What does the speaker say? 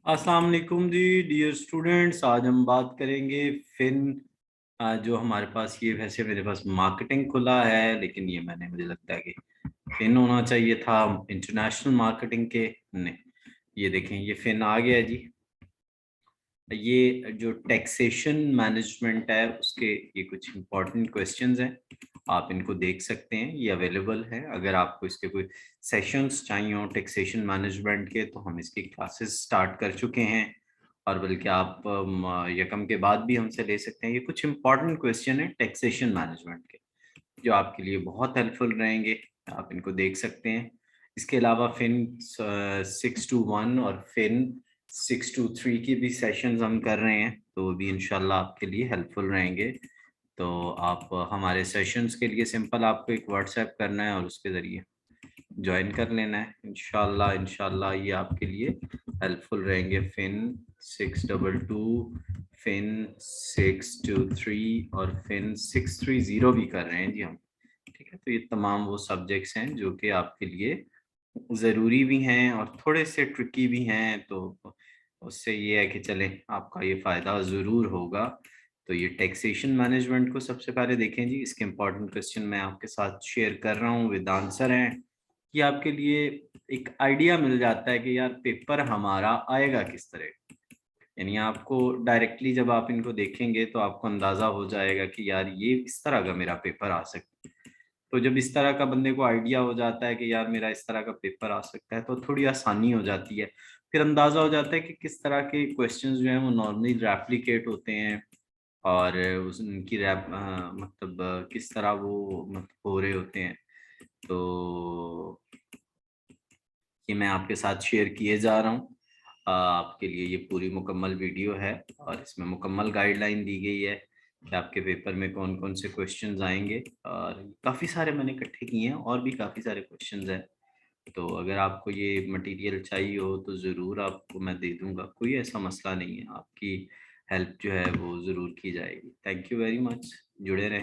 अस्सलाम वालेकुम जी dear students. आज हम बात करेंगे फिन। जो हमारे पास ये वैसे मेरे पास मार्केटिंग खुला है, लेकिन ये मुझे लगता है कि फिन होना चाहिए था इंटरनेशनल मार्केटिंग के। नहीं, ये देखें, ये फिन आ गया है जी। ये जो टैक्सेशन मैनेजमेंट है उसके ये कुछ इंपॉर्टेंट क्वेश्चंस हैं। आप इनको देख सकते हैं, ये अवेलेबल है। अगर आपको इसके कोई सेशंस चाहिए हो टैक्सेशन मैनेजमेंट के, तो हम इसकी क्लासेस स्टार्ट कर चुके हैं। और बल्कि आप यकम के बाद भी हमसे ले सकते हैं। ये कुछ इंपॉर्टेंट क्वेश्चन है टैक्सेशन मैनेजमेंट के, जो आपके लिए बहुत हेल्पफुल रहेंगे। आप इनको देख सकते हैं। इसके अलावा फिन 621 और फिन 623 की भी सेशंस हम कर रहे हैं, तो वो भी इंशाल्लाह आपके लिए हेल्पफुल रहेंगे। तो आप हमारे सेशंस के लिए सिंपल आपको एक व्हाट्सएप करना है और उसके ज़रिए ज्वाइन कर लेना है। इंशाल्लाह इंशाल्लाह ये आपके लिए हेल्पफुल रहेंगे। फिन 622, फिन 623 और फिन 630 भी कर रहे हैं जी हम। ठीक है, तो ये तमाम वो सब्जेक्ट्स हैं जो कि आपके लिए ज़रूरी भी हैं और थोड़े से ट्रिकी भी हैं। तो उससे ये है कि चलें, आपका ये फ़ायदा ज़रूर होगा। तो ये टैक्सेशन मैनेजमेंट को सबसे पहले देखें जी। इसके इम्पोर्टेंट क्वेश्चन मैं आपके साथ शेयर कर रहा हूँ, विद आंसर हैं, कि आपके लिए एक आइडिया मिल जाता है कि यार पेपर हमारा आएगा किस तरह। यानी आपको डायरेक्टली जब आप इनको देखेंगे तो आपको अंदाज़ा हो जाएगा कि यार ये इस तरह का मेरा पेपर आ सकता है। तो जब इस तरह का बंदे को आइडिया हो जाता है कि यार मेरा इस तरह का पेपर आ सकता है, तो थोड़ी आसानी हो जाती है। फिर अंदाज़ा हो जाता है कि किस तरह के क्वेश्चंस जो हैं वो नॉर्मली रेप्लिकेट होते हैं, और उस उनकी मतलब किस तरह वो मतलब हो रहे होते हैं। तो ये मैं आपके साथ शेयर किए जा रहा हूँ। आपके लिए ये पूरी मुकम्मल वीडियो है और इसमें मुकम्मल गाइडलाइन दी गई है कि आपके पेपर में कौन कौन से क्वेश्चंस आएंगे। और काफ़ी सारे मैंने इकट्ठे किए हैं और भी काफ़ी सारे क्वेश्चंस हैं। तो अगर आपको ये मटेरियल चाहिए हो तो ज़रूर आपको मैं दे दूँगा, कोई ऐसा मसला नहीं है। आपकी हेल्प जो है वो ज़रूर की जाएगी। थैंक यू वेरी मच, जुड़े रहें।